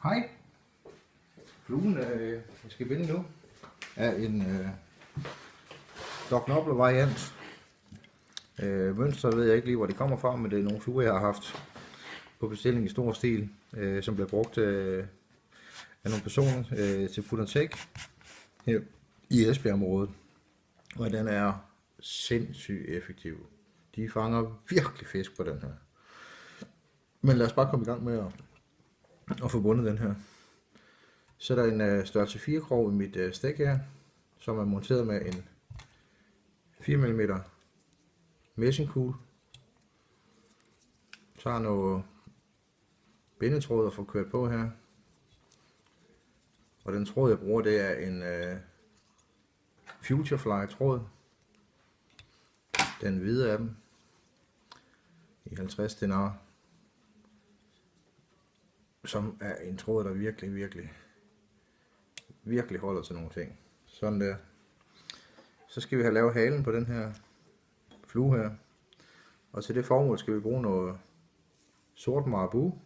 Hej. Fluen, jeg skal binde nu, er en nobbler variant. Mønster ved jeg ikke lige, hvor det kommer fra, men det er nogle fluer, jeg har haft på bestilling i stor stil, som bliver brugt af nogle personer til put and take her i Esbjerg-området. Og den er sindssygt effektiv. De fanger virkelig fisk på den her. Men lad os bare komme i gang med at få bundet den her. Så er der en størrelse 4 krog i mit stik her, som er monteret med en 4 mm messingkugle. Så har noget bindetråd at få kørt på her. Og den tråd jeg bruger, det er en Futurefly tråd. Den hvide af dem i 50 denar, som er en tråd, der virkelig holder til nogle ting. Sådan der. Så skal vi have lavet halen på den her flue her. Og til det formål skal vi bruge noget sort marabu.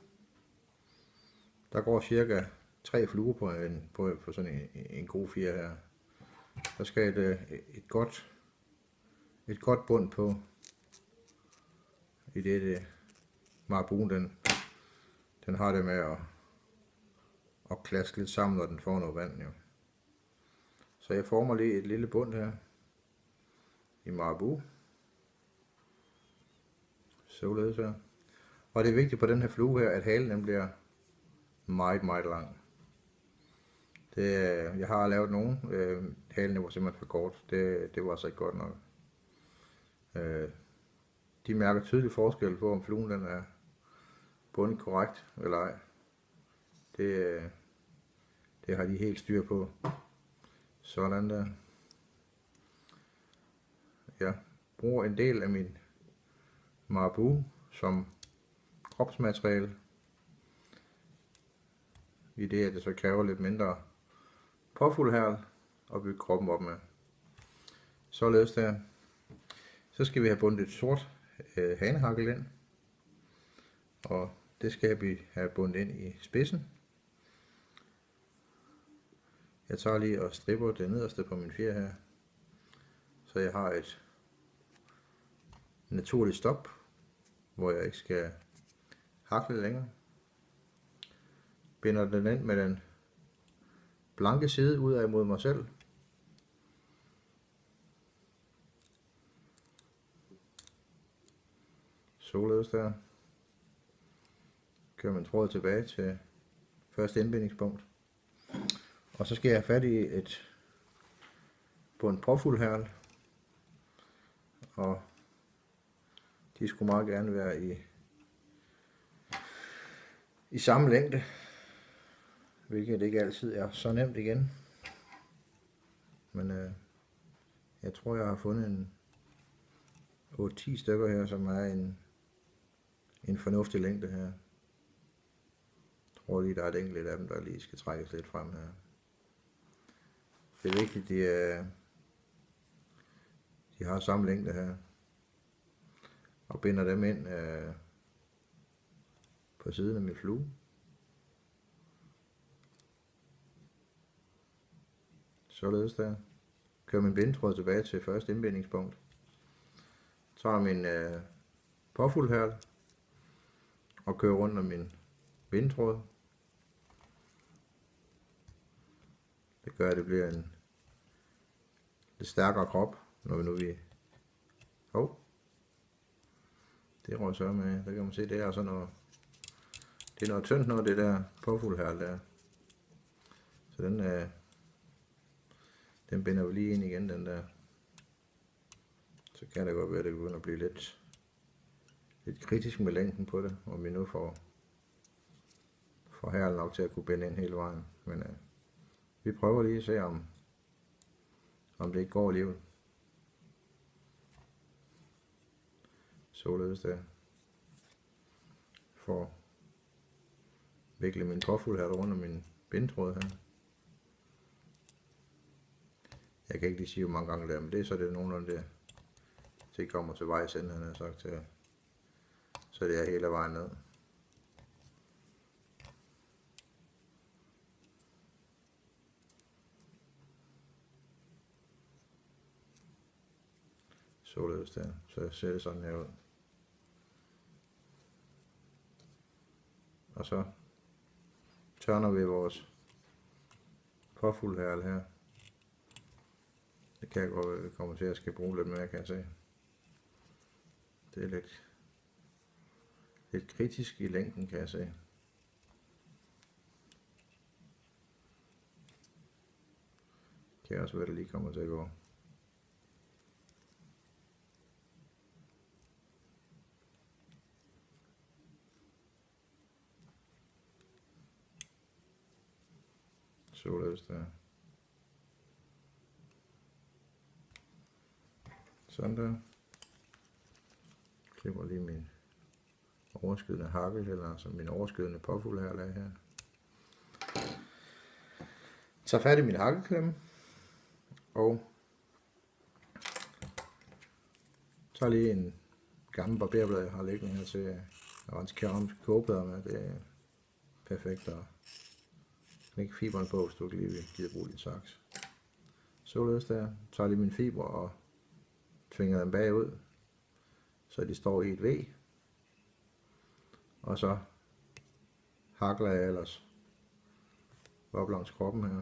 Der går cirka 3 fluer på sådan en god fjer her. Der skal et godt bund på, i det marabuen den har det med at klaske lidt sammen, når den får noget vand. Jo. Så jeg former lige et lille bund her i marabu. Således her. Og det er vigtigt på den her flue her, at halen den bliver meget lang. Jeg har lavet nogle, halen var simpelthen for kort. Det var altså ikke godt nok. De mærker tydelig forskel på, om fluen den er bundet korrekt eller ej. Det har de helt styr på. Sådan der. Jeg bruger en del af min marabu som kropsmateriale, i det at det så kræver lidt mindre påfuldhærl at bygge kroppen op med. Således der. Så skal vi have bundet et sort hanehakkel ind, og det skal vi have bundet ind i spidsen. Jeg tager lige og stripper det nederste på min fjer her, så jeg har et naturligt stop, hvor jeg ikke skal hakle længere. Binder den ind med den blanke side ud af mod mig selv. Således der. Kører man tråd tilbage til første indbindingspunkt. Og så skal jeg have fat i på en påfuldhærl. Og de skulle meget gerne være i samme længde, hvilket ikke altid er så nemt igen. Men jeg tror jeg har fundet en 8-10 stykker her, som er en fornuftig længde her. Jeg tror lige der er et enkelt af dem, der lige skal trækkes lidt frem her. Det er vigtigt, de har samme længde her. Og binder dem ind på siden af min flue. Således der. Kører min bindetråd tilbage til første indbindingspunkt. Tager min påfuldhærl og kører rundt om min bindetråd. Det gør, at det bliver en lidt stærkere krop, når vi det røg så med. Der kan man se, det er sådan noget, det er noget tyndt noget, det der påfuldhærl der. Så den binder vi lige ind igen, den der. Så kan det godt være, at det begynder at blive lidt kritisk med længden på det, om vi nu får hærlen nok til at kunne binde ind hele vejen. Men vi prøver lige at se, om det ikke går alligevel. Således der. For vikle min påfuldhærl rundt om min bindetråd her. Jeg kan ikke lige sige, hvor mange gange det er, men det er så det nogenlunde der. Det kommer til vejs ende, han har sagt til. Så det er hele vejen ned. Således der. Så ser det sådan her ud. Og så tørner vi vores påfuld her. Det kan jeg godt være, vi kommer til at skal bruge lidt mere, kan jeg se. Det er lidt kritisk i længden, kan jeg se. Det kan også være, det lige kommer til at gå. Således der. Sådan der. Klipper lige min overskydende hakkel, eller altså min overskydende påfuld her. Tager fat i min hakkelklemme. Og tager lige en gammel barberblad, jeg har liggende her til at rense keramiske kogeplader med. Det er perfekt at knække fiberen på, hvis du ikke lige vil give bruge din saks. Således der. Tager lige min fiber og tvinger dem bagud, så de står i et V. Og så hakler jeg ellers op langs kroppen her.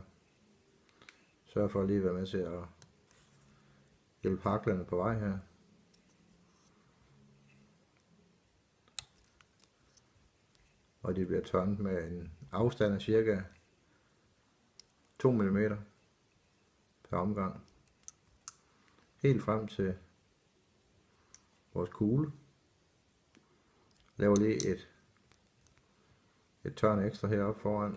Sørg for at lige være med til at hjælpe haklerne på vej her. Og de bliver tørnet med en afstand af cirka 2 mm per omgang. Helt frem til vores kugle. Laver lige et tørn ekstra heroppe foran.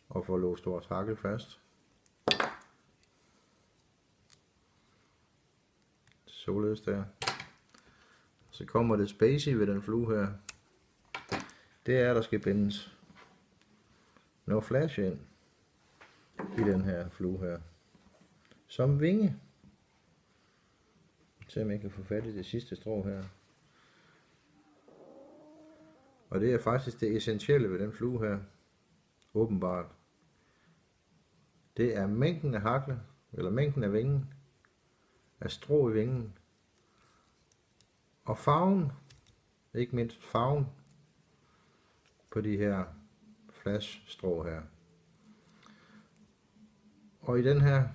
Og får låst vores hakkel fast. Således der. Så kommer det spacey ved den flue her. Det er, at der skal bindes noget flash ind i den her flue her. Som vinge. Se om jeg kan få fat i det sidste strå her. Og det er faktisk det essentielle ved den flue her. Åbenbart. Det er mængden af hakle, eller mængden af vingen, af strå i vingen, og farven, ikke mindst farven, på de her flashstrå her. Og i den her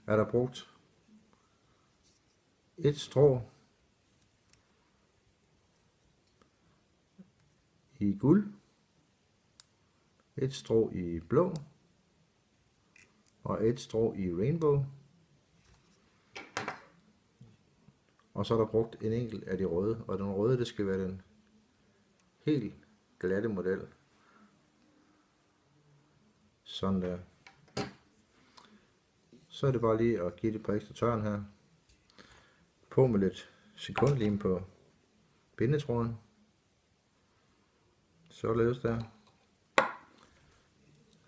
er der brugt et strå i guld, et strå i blå, og et strå i rainbow. Og så er der brugt en enkelt af de røde, og den røde, det skal være den helt glatte model. Sådan der. Så er det bare lige at give det på ekstra tørn her. På med lidt sekundlim på bindetråden. Således der.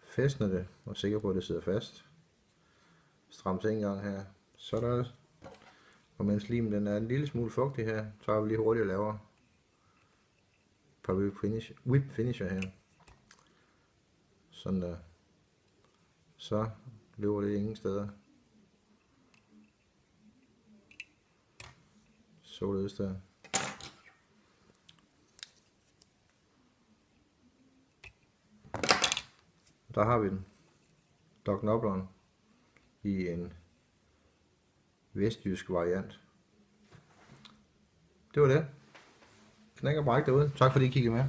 Fæstner det, og er sikker på, at det sidder fast. Stram til en gang her. Sådan. Og mens limen den er en lille smule fugtig her, tager vi lige hurtigt og laver et par whip finisher her. Sådan der. Så løber det ingen steder. Således der. Der har vi den. Nobbleren i en vestjysk variant. Det var det. Knæk og bræk derude. Tak fordi I kiggede med.